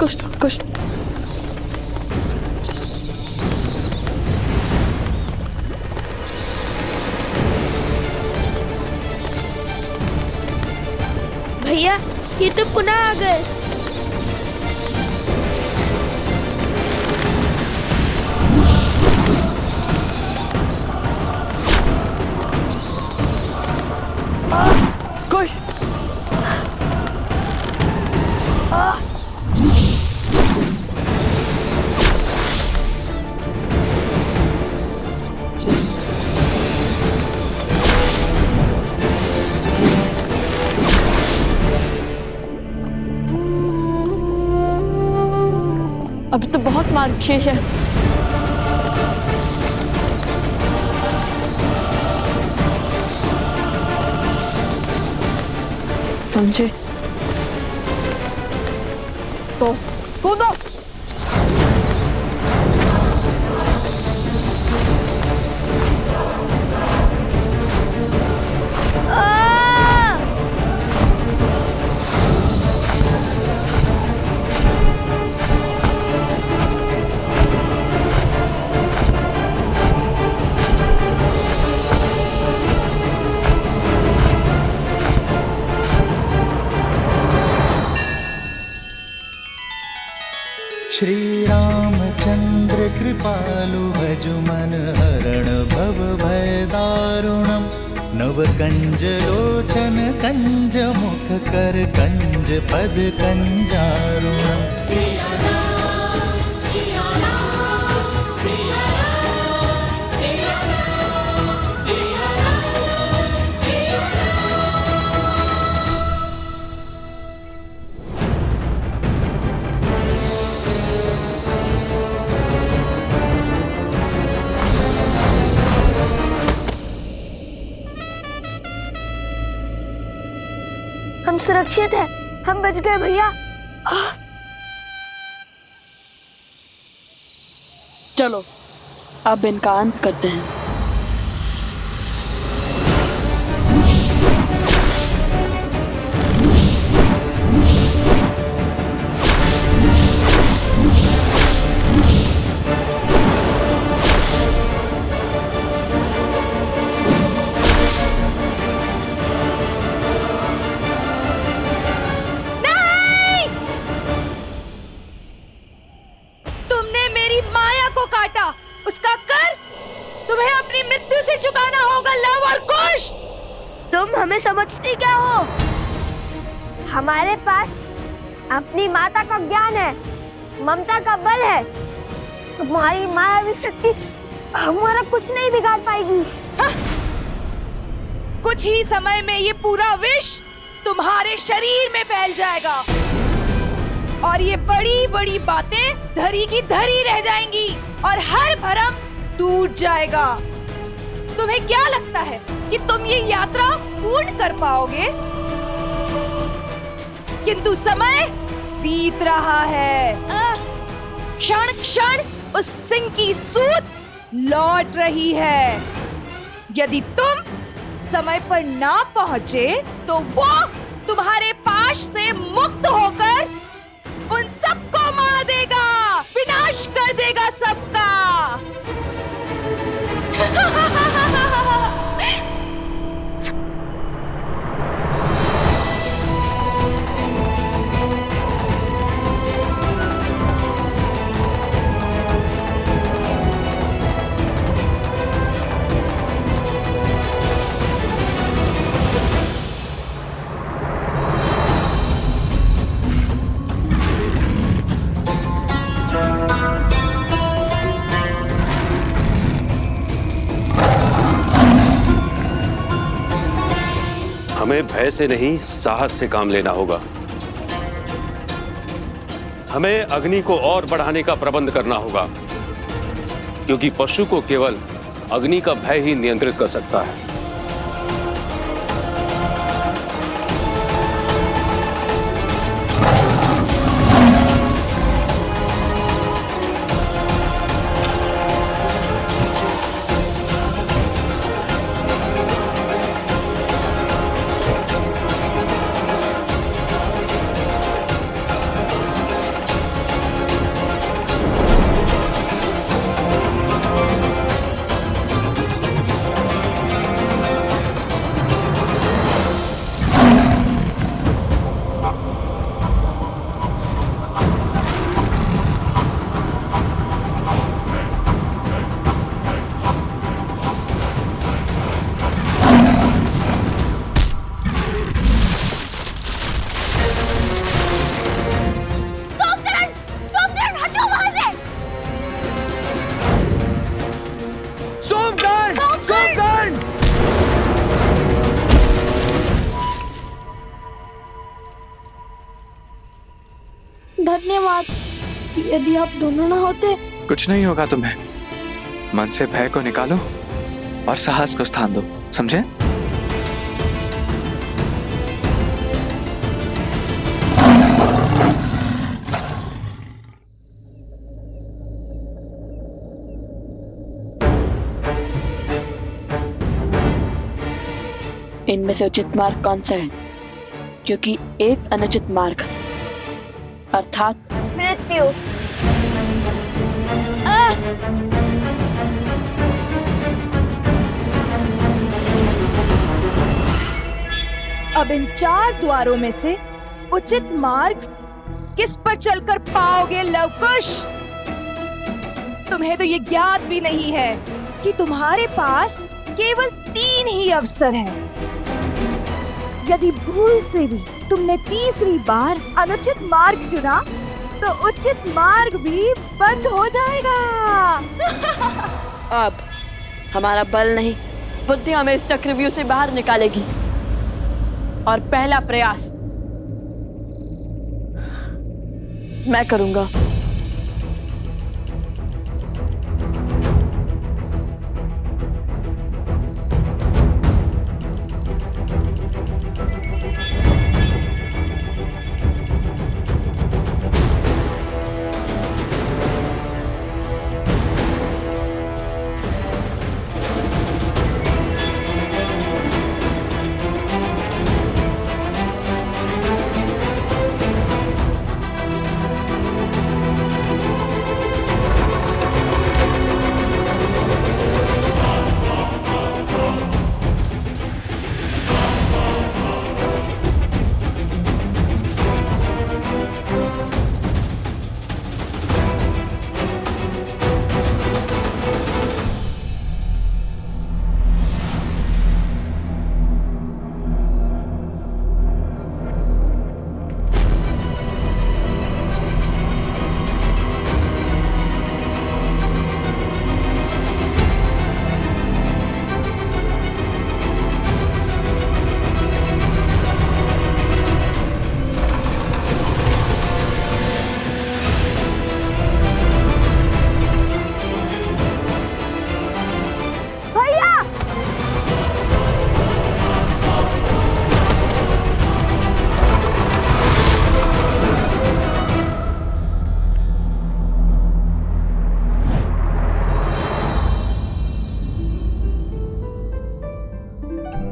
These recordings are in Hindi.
कुछ भैया ये तो पुनः आ गए। कुछ अभी तो बहुत मार्ग शेष है। समझे तो कूदो। श्री रामचंद्र कृपालु भजु मन हरण भव भय दारुणम नव कंज लोचन कंज मुख कर कंज पद कंजारुणम। हम सुरक्षित हैं, हम बच गए भैया। चलो अब इनका अंत करते हैं। उसका कर तुम्हें अपनी मृत्यु से चुकाना होगा लव और कुश। तुम हमें समझती क्या हो? हमारे पास अपनी माता का ज्ञान है, ममता का बल है। तुम्हारी मायावी शक्ति हमारा कुछ नहीं बिगाड़ पाएगी। कुछ ही समय में ये पूरा विष तुम्हारे शरीर में फैल जाएगा और ये बड़ी बड़ी बातें धरी की धरी रह जाएंगी और हर भरम टूट जाएगा। तुम्हें क्या लगता है कि तुम ये यात्रा पूर्ण कर पाओगे? किंतु समय बीत रहा है, क्षण क्षण उस सिंह की सूंड लौट रही है। यदि तुम समय पर ना पहुंचे तो वो तुम्हारे पाश से मुक्त होकर उन सबको मार देगा, विनाश कर देगा सबका। हमें भय से नहीं साहस से काम लेना होगा। हमें अग्नि को और बढ़ाने का प्रबंध करना होगा, क्योंकि पशु को केवल अग्नि का भय ही नियंत्रित कर सकता है। यदि आप दोनों ना होते। कुछ नहीं होगा तुम्हें। मन से भय को निकालो और साहस को स्थान दो, समझे? इनमें से उचित मार्ग कौन सा है? क्योंकि एक अनुचित मार्ग अर्थात मृत्यु। अब इन 4 द्वारों में से उचित मार्ग किस पर चलकर पाओगे लवकुश? तुम्हें तो ये ज्ञात भी नहीं है कि तुम्हारे पास केवल 3 ही अवसर हैं। यदि भूल से भी तुमने तीसरी बार अनुचित मार्ग चुना तो उचित मार्ग भी बंद हो जाएगा। अब हमारा बल नहीं, बुद्धि हमें इस चक्रव्यूह से बाहर निकालेगी। और पहला प्रयास मैं करूंगा।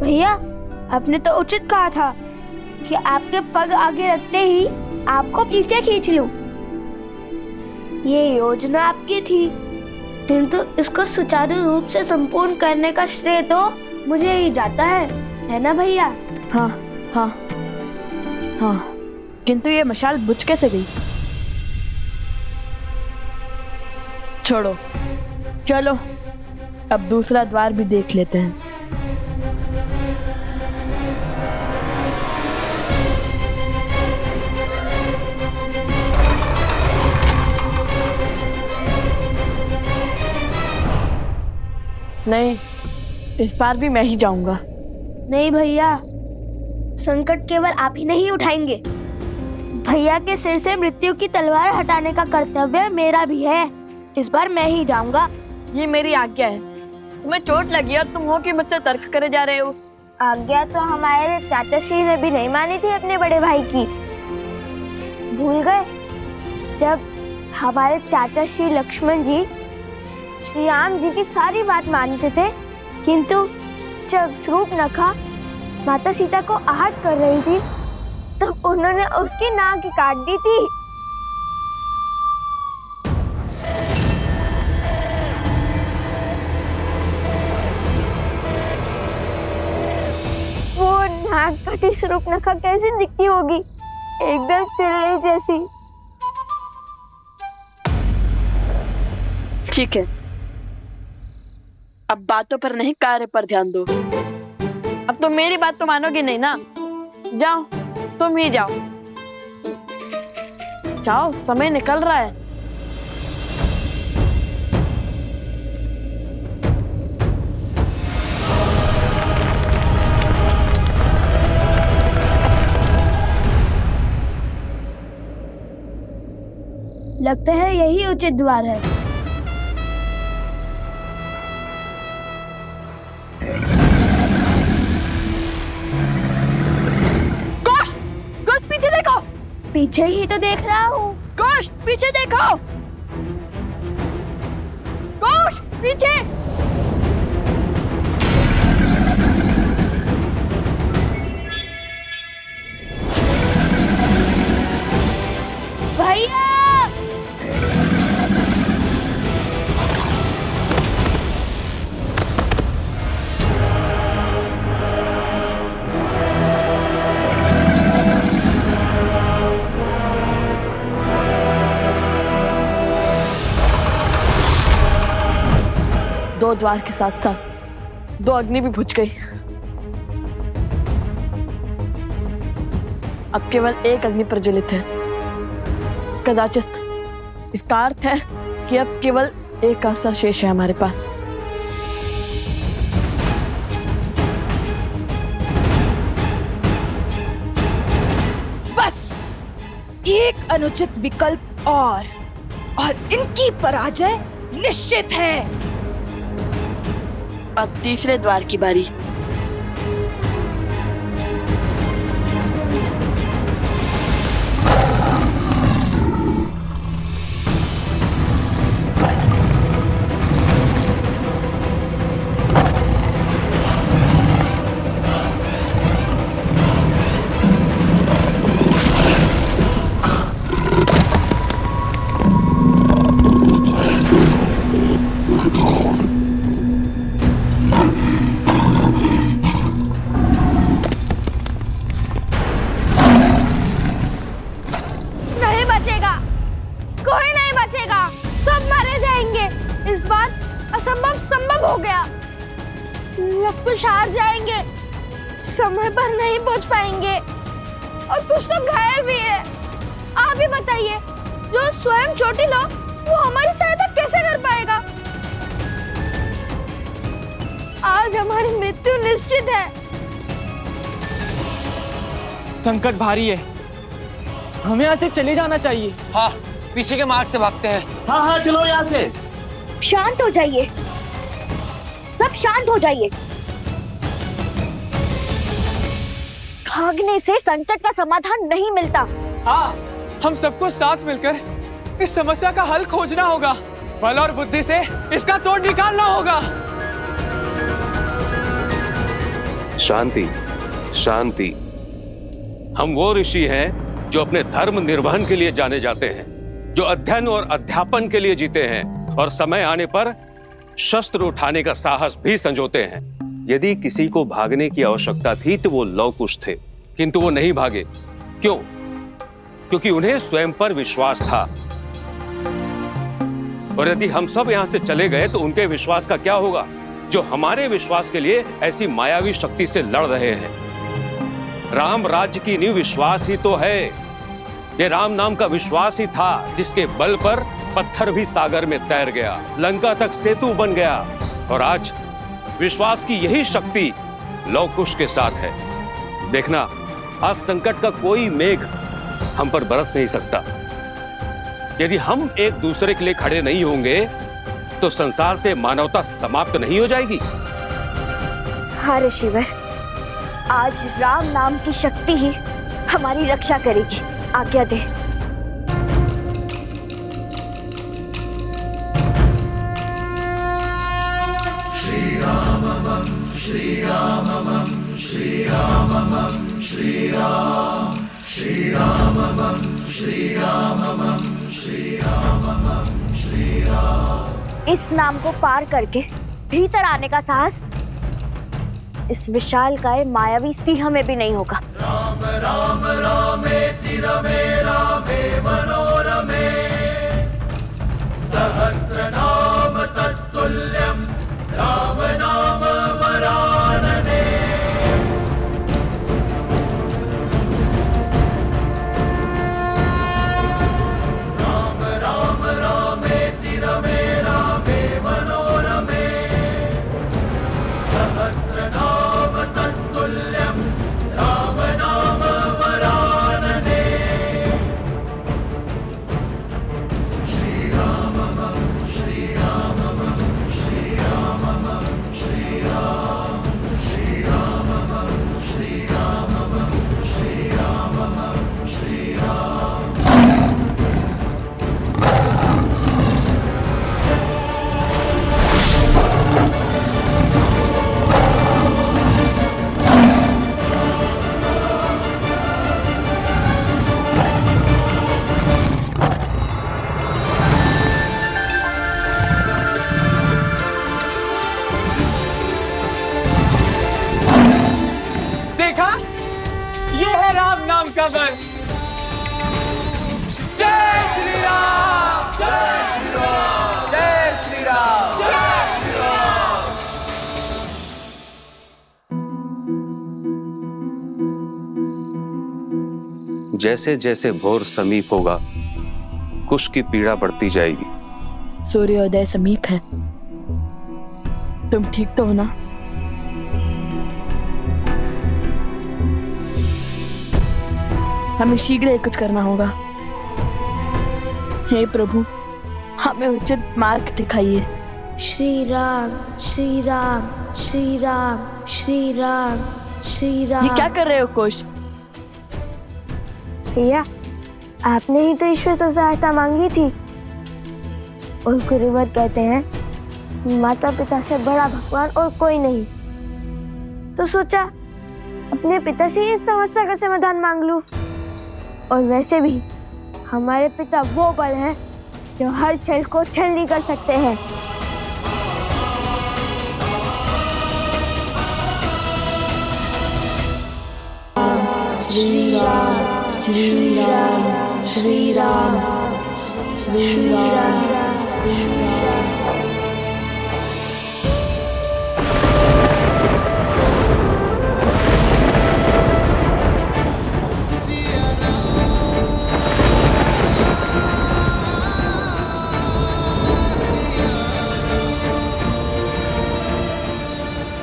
भैया, आपने तो उचित कहा था कि आपके पग आगे रखते ही आपको पीछे खींच लूं। ये योजना आपकी थी, किंतु इसको सुचारू रूप से संपूर्ण करने का श्रेय तो मुझे ही जाता है ना भैया? हाँ हाँ हाँ, किंतु ये मशाल बुझ कैसे गई? छोड़ो, चलो अब दूसरा द्वार भी देख लेते हैं। नहीं, इस बार भी मैं ही जाऊंगा। नहीं भैया, संकट केवल आप ही नहीं उठाएंगे। भैया के सिर से मृत्यु की तलवार हटाने का कर्तव्य मेरा भी है। इस बार मैं ही जाऊंगा। ये मेरी आज्ञा है। तुम्हें चोट लगी और तुम हो कि मुझसे तर्क करे जा रहे हो। आज्ञा तो हमारे चाचा श्री ने भी नहीं मानी थी अपने बड़े भाई की। भूल गए जब हमारे चाचा श्री लक्ष्मण जी श्री राम जी की सारी बात मानते थे, किंतु जब शूर्पणखा माता सीता को आहत कर रही थी तब उन्होंने उसकी नाक काट दी थी। वो नाक कटी शूर्पणखा कैसी दिखती होगी? एकदम चिड़ै जैसी। ठीक है, अब बातों पर नहीं कार्य पर ध्यान दो। अब तो मेरी बात तो मानोगे नहीं ना? जाओ, तुम ही जाओ। जाओ, समय निकल रहा है। लगता है यही उचित द्वार है। गोश, गोश पीछे देखो। पीछे ही तो देख रहा हूँ। गोश पीछे देखो। गोश पीछे। भैया दो द्वार के साथ साथ दो अग्नि भी बुझ गई। अब केवल एक अग्नि प्रज्वलित है। कदाचित इसका अर्थ है कि अब केवल एक आस्था शेष है हमारे पास। बस एक अनुचित विकल्प और इनकी पराजय निश्चित है। अब तीसरे द्वार की बारी। नहीं बचेगा, कोई नहीं बचेगा, सब मारे जाएंगे। इस बार असंभव संभव हो गया। लवकुश हार जाएंगे, समय पर नहीं पहुंच पाएंगे और कुछ तो घायल भी है। आप ही बताइए, जो स्वयं चोटिल हो वो हमारी सहायता कैसे कर पाएगा? आज हमारी मृत्यु निश्चित है। संकट भारी है, हमें यहाँ से चले जाना चाहिए। हाँ, पीछे के मार्ग से भागते हैं। हाँ हाँ चलो यहाँ से। शांत हो जाइए, सब शांत हो जाइए। भागने से संकट का समाधान नहीं मिलता। हाँ, हम सबको साथ मिलकर इस समस्या का हल खोजना होगा। बल और बुद्धि से इसका तोड़ निकालना होगा। शांति, शांति। हम वो ऋषि हैं जो अपने धर्म निर्वहन के लिए जाने जाते हैं, जो अध्ययन और अध्यापन के लिए जीते हैं और समय आने पर शस्त्र उठाने का साहस भी संजोते हैं। यदि किसी को भागने की आवश्यकता थी तो वो लवकुश थे, किंतु वो नहीं भागे। क्यों? क्योंकि उन्हें स्वयं पर विश्वास था। और यदि हम सब यहां से चले गए तो उनके विश्वास का क्या होगा, जो हमारे विश्वास के लिए ऐसी मायावी शक्ति से लड़ रहे हैं। राम राज्य की नींव विश्वास ही तो है। ये राम नाम का विश्वास ही था जिसके बल पर पत्थर भी सागर में तैर गया, लंका तक सेतु बन गया। और आज विश्वास की यही शक्ति लवकुश के साथ है। देखना, आज संकट का कोई मेघ हम पर बरस नहीं सकता। यदि हम एक दूसरे के लिए खड़े नहीं होंगे तो संसार से मानवता समाप्त नहीं हो जाएगी। हाँ ऋषिवर, आज राम नाम की शक्ति ही हमारी रक्षा करेगी। आज्ञा दे। श्री राम श्री राम श्री राम श्री राम श्री राम श्री राम श्री राम श्री राम। इस नाम को पार करके भीतर आने का साहस इस विशालकाय मायावी सिंह में भी नहीं होगा। राम राम रामेति रमे रामे मनोरमे सहस्रनाम तत्तुल्यं राम नाम वरानने। राम राम रामेति रमे रामे मनोरमे सहस्रनाम तत्तुल्यं राम नाम वरानने। का बल। जय श्री राम, जय श्री राम, जय श्री राम, जय श्री राम। जैसे जैसे भोर समीप होगा, कुश की पीड़ा बढ़ती जाएगी। सूर्योदय समीप है। तुम ठीक तो हो ना? हमें शीघ्र ही कुछ करना होगा। हे प्रभु, हमें उचित मार्ग दिखाइए। श्री राम श्री राम श्री राम श्री राम श्री राम। ये क्या कर रहे हो कुश? भैया, आपने ही तो ईश्वर से सहायता मांगी थी। और गुरुवर कहते हैं माता पिता से बड़ा भगवान और कोई नहीं। तो सोचा अपने पिता से इस समस्या का समाधान मांग लूं। और वैसे भी हमारे पिता वो बल हैं जो हर छल को छलनी कर सकते हैं। श्री राम श्री राम श्री राम श्री राम श्री राम।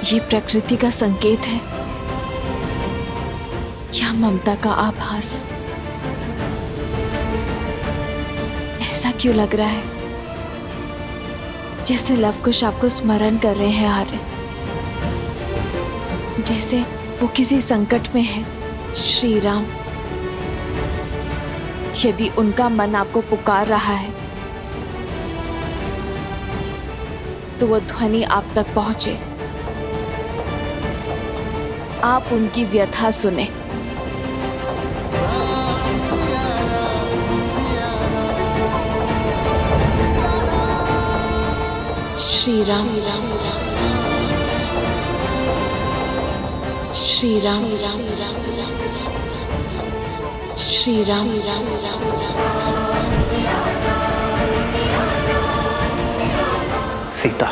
ये प्रकृति का संकेत है या ममता का आभास? ऐसा क्यों लग रहा है जैसे लव कुश आपको स्मरण कर रहे हैं आर्य, जैसे वो किसी संकट में है। श्री राम, यदि उनका मन आपको पुकार रहा है तो वो ध्वनि आप तक पहुंचे, आप उनकी व्यथा सुने। श्री राम श्री राम श्री राम। सीता,